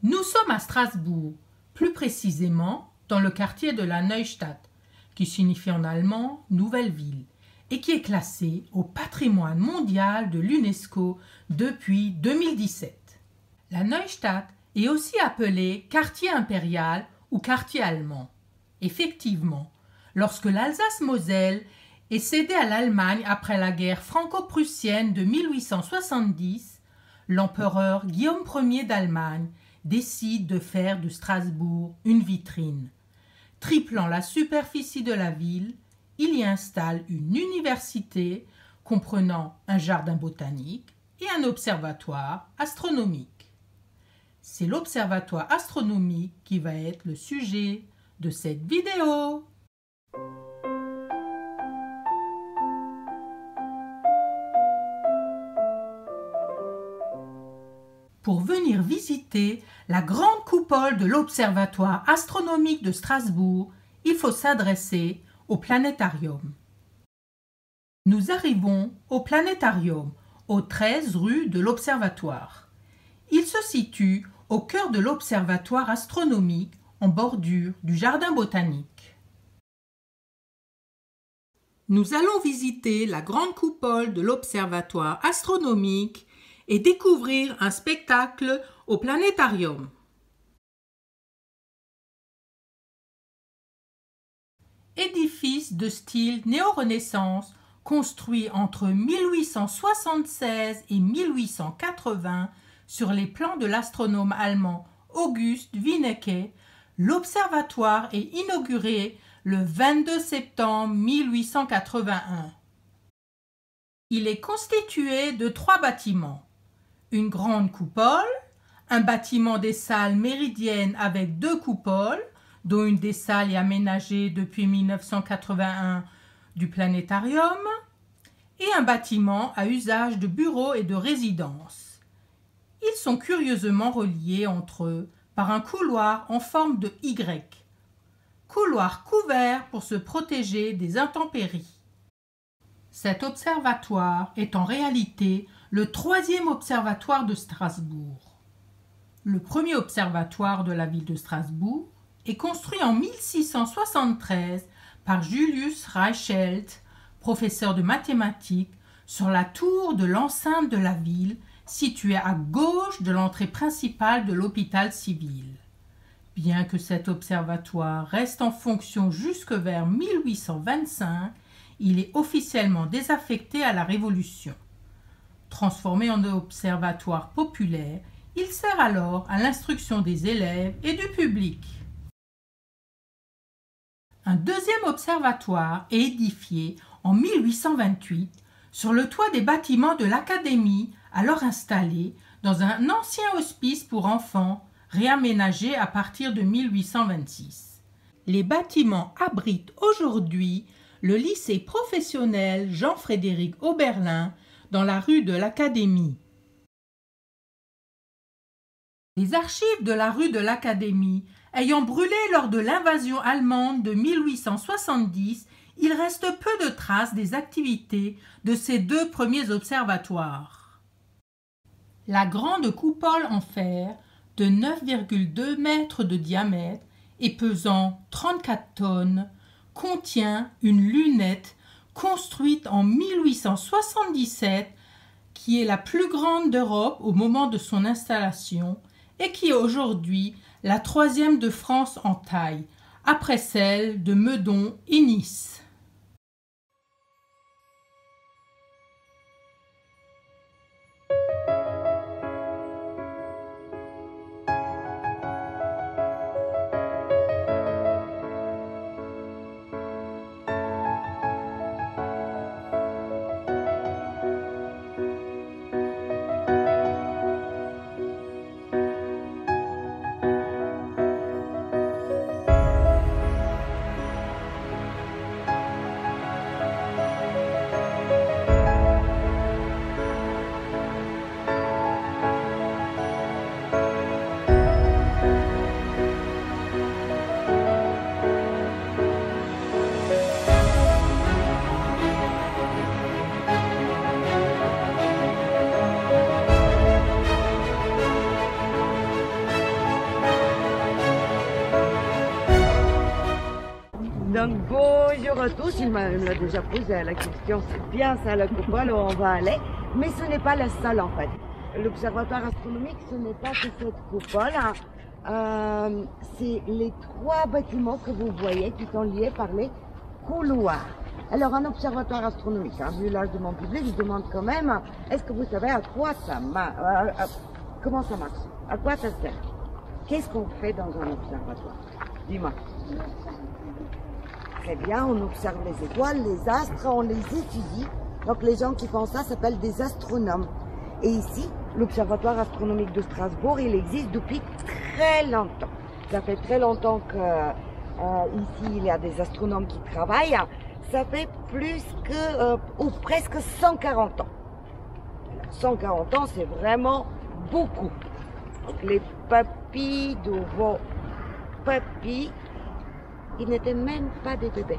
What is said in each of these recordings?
Nous sommes à Strasbourg, plus précisément dans le quartier de la Neustadt, qui signifie en allemand « nouvelle ville » et qui est classé au patrimoine mondial de l'UNESCO depuis 2017. La Neustadt est aussi appelée quartier impérial ou quartier allemand. Effectivement, lorsque l'Alsace-Moselle est cédée à l'Allemagne après la guerre franco-prussienne de 1870, l'empereur Guillaume Ier d'Allemagne décide de faire de Strasbourg une vitrine. Triplant la superficie de la ville, il y installe une université comprenant un jardin botanique et un observatoire astronomique. C'est l'observatoire astronomique qui va être le sujet de cette vidéo. Pour venir visiter la grande coupole de l'Observatoire astronomique de Strasbourg, il faut s'adresser au planétarium. Nous arrivons au planétarium, au 13 rue de l'Observatoire. Il se situe au cœur de l'Observatoire astronomique, en bordure du jardin botanique. Nous allons visiter la grande coupole de l'Observatoire astronomique et découvrir un spectacle au planétarium. Édifice de style néo-renaissance construit entre 1876 et 1880 sur les plans de l'astronome allemand August Wienecke, l'observatoire est inauguré le 22 septembre 1881. Il est constitué de 3 bâtiments. Une grande coupole, un bâtiment des salles méridiennes avec 2 coupoles, dont une des salles est aménagée depuis 1981 du planétarium, et un bâtiment à usage de bureaux et de résidence. Ils sont curieusement reliés entre eux par un couloir en forme de Y, couloir couvert pour se protéger des intempéries. Cet observatoire est en réalité le 3e observatoire de Strasbourg. Le premier observatoire de la ville de Strasbourg est construit en 1673 par Julius Reichelt, professeur de mathématiques, sur la tour de l'enceinte de la ville, située à gauche de l'entrée principale de l'hôpital civil. Bien que cet observatoire reste en fonction jusque vers 1825, il est officiellement désaffecté à la Révolution. Transformé en observatoire populaire, il sert alors à l'instruction des élèves et du public. Un deuxième observatoire est édifié en 1828 sur le toit des bâtiments de l'Académie, alors installé dans un ancien hospice pour enfants réaménagé à partir de 1826. Les bâtiments abritent aujourd'hui le lycée professionnel Jean-Frédéric Oberlin dans la rue de l'Académie. Les archives de la rue de l'Académie ayant brûlé lors de l'invasion allemande de 1870, il reste peu de traces des activités de ces 2 premiers observatoires. La grande coupole en fer de 9,2 mètres de diamètre et pesant 34 tonnes contient une lunette construite en 1877 qui est la plus grande d'Europe au moment de son installation et qui est aujourd'hui la 3e de France en taille, après celle de Meudon et Nice. Donc bonjour à tous, il me l'a déjà posé la question, c'est bien ça la coupole où on va aller, mais ce n'est pas la seule en fait. L'observatoire astronomique, ce n'est pas que cette coupole, c'est les 3 bâtiments que vous voyez qui sont liés par les couloirs. Alors un observatoire astronomique, vu l'âge de mon public, je demande quand même, est-ce que vous savez à quoi ça marche, comment ça marche, à quoi ça sert? Qu'est-ce qu'on fait dans un observatoire? Dis-moi. Très bien, on observe les étoiles, les astres, on les étudie. Donc les gens qui font ça s'appellent des astronomes. Et ici, l'Observatoire astronomique de Strasbourg, il existe depuis très longtemps. Ça fait très longtemps que ici, il y a des astronomes qui travaillent. Ça fait plus que, ou presque 140 ans. 140 ans, c'est vraiment beaucoup. Donc les papis de vos papis, ils n'étaient même pas des bébés.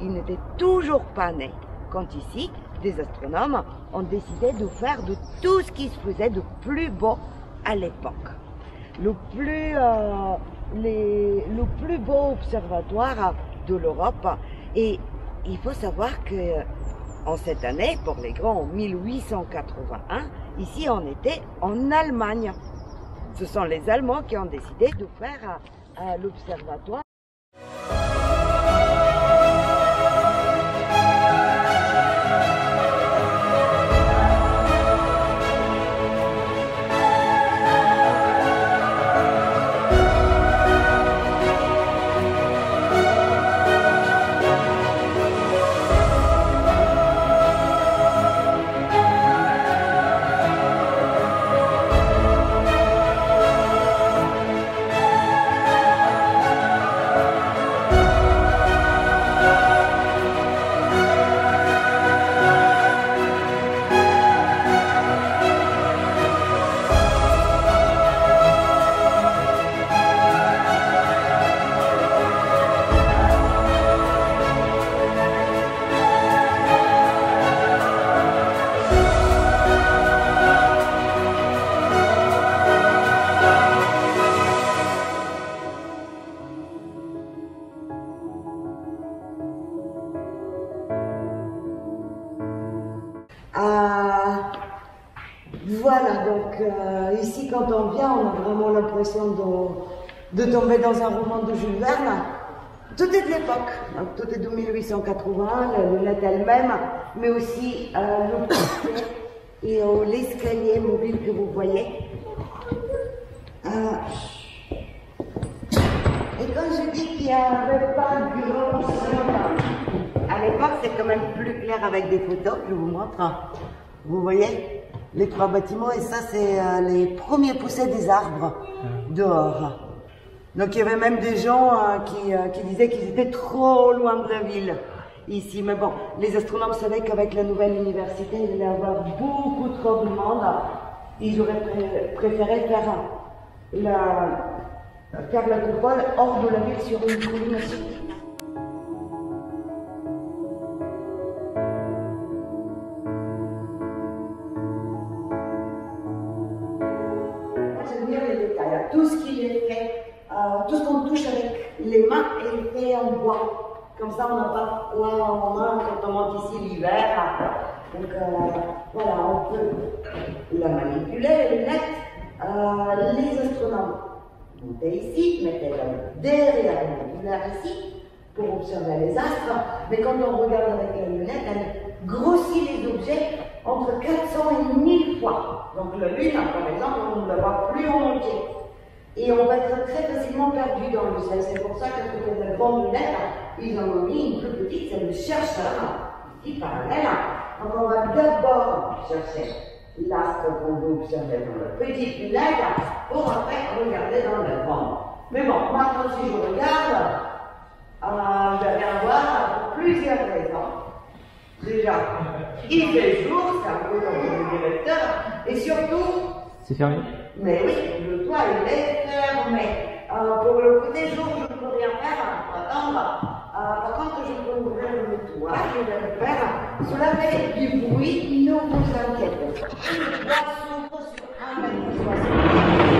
Ils n'étaient toujours pas nés. Quand ici, des astronomes ont décidé de faire de tout ce qui se faisait de plus beau à l'époque. Le plus beau observatoire de l'Europe. Et il faut savoir que en cette année, pour les grands, en 1881, ici on était en Allemagne. Ce sont les Allemands qui ont décidé de faire l'observatoire. Voilà, donc ici quand on vient, on a vraiment l'impression de tomber dans un roman de Jules Verne. Tout est de l'époque, donc tout est de 1880, la lunette elle-même, mais aussi le portier et l'escalier mobile que vous voyez. Et quand je dis qu'il n'y avait pas de grand ciel, à l'époque c'est quand même plus clair avec des photos, je vous montre. Vous voyez les 3 bâtiments, et ça c'est les premiers poussés des arbres dehors. Donc il y avait même des gens qui disaient qu'ils étaient trop loin de la ville ici. Mais bon, les astronomes savaient qu'avec la nouvelle université, il allait y avoir beaucoup trop de monde. Ils auraient préféré faire la coupole hors de la ville sur une colline. Tout ce qui est fait, tout ce qu'on touche avec les mains est fait en bois. Comme ça, on n'a pas froid en main quand on monte ici l'hiver. Donc voilà, on peut la manipuler, les lunettes. Les astronomes montaient ici, mettaient derrière l'oculaire ici pour observer les astres. Mais quand on regarde avec la lunette, elle grossit les objets entre 400 et 1000 fois. Donc la Lune, par exemple, on ne la voit plus en entier. Et on va être très facilement perdu dans le ciel. C'est pour ça qu'à côté de la grande lunette, ils en ont mis une plus petite, c'est le chercheur, qui parallèle. Donc on va d'abord chercher l'astre qu'on veut observer dans la petite lunette, pour après regarder dans la grande. Mais bon, maintenant si je regarde, je vais rien voir pour plusieurs raisons. Déjà, il fait jour, c'est un peu comme le directeur, et surtout... C'est fermé? Mais oui, le toit il est fermé. Pour le côté jour, je ne peux rien faire, attendre. Par contre, je peux ouvrir le toit, je vais le faire. Cela fait du bruit, ne vous inquiétez pas. Le toit s'ouvre sur 1 mètre 60.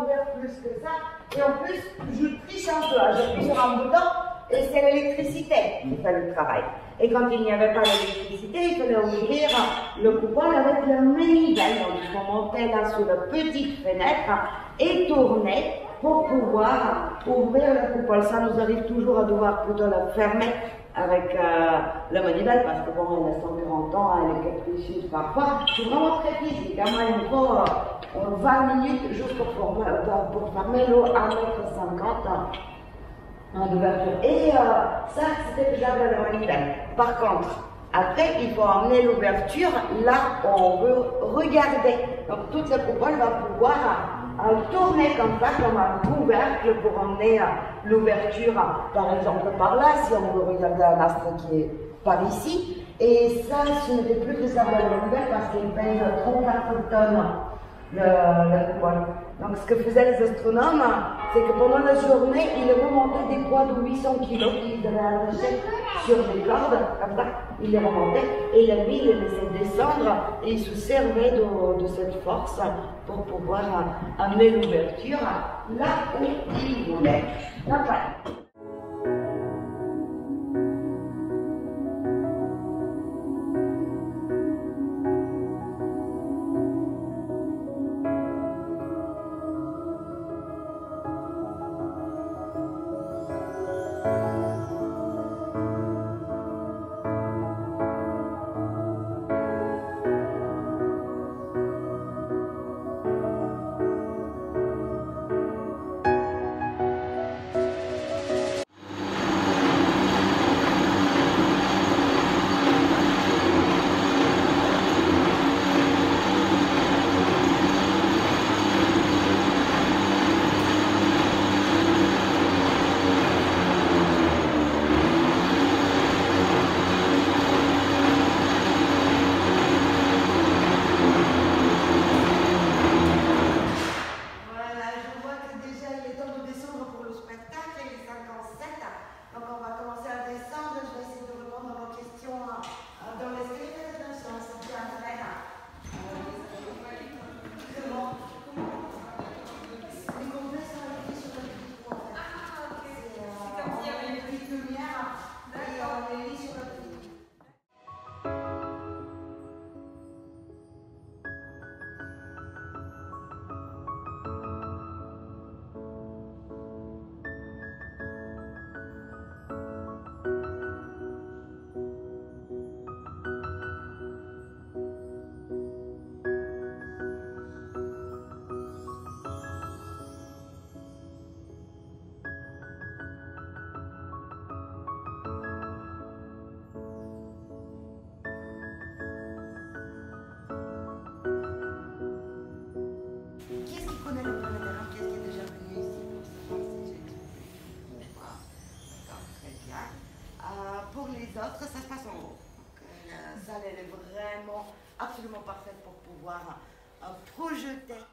ouvrir plus que ça. Et en plus, je triche un peu. Hein. J'appuie sur un bouton et c'est l'électricité qui fait le travail. Et quand il n'y avait pas l'électricité, il fallait ouvrir le coupole avec le manivelle. Donc il faut monter là sur la petite fenêtre et tourner pour pouvoir ouvrir le coupole. Ça nous arrive toujours à devoir plutôt la fermer avec le manivelle parce que bon, elle a 140 ans, elle est capricieuse parfois. C'est vraiment très physique. Moi, il me faut 20 minutes juste pour fermer l'eau à 1,50 m d'ouverture. Et ça, c'était faisable à la manivelle. Par contre, après, il faut emmener l'ouverture là où on veut regarder. Donc, toute la coupole va pouvoir tourner comme ça, comme un couvercle pour emmener l'ouverture, par exemple par là, si on veut regarder un astre qui est par ici. Et ça, ce n'était plus faisable à la manivelle parce qu'il pèse 34 tonnes le coupole. Donc ce que faisaient les astronomes, c'est que pendant la journée, ils remontaient des poids de 800 kg qu'ils devaient attacher sur des cordes, comme ça, ils les remontaient, et la nuit, ils les laissaient descendre, et ils se servaient de cette force pour pouvoir amener l'ouverture là où ils voulaient. Donc, voilà. Pour les autres, ça se passe en haut. Donc, la salle, elle est vraiment absolument parfaite pour pouvoir projeter.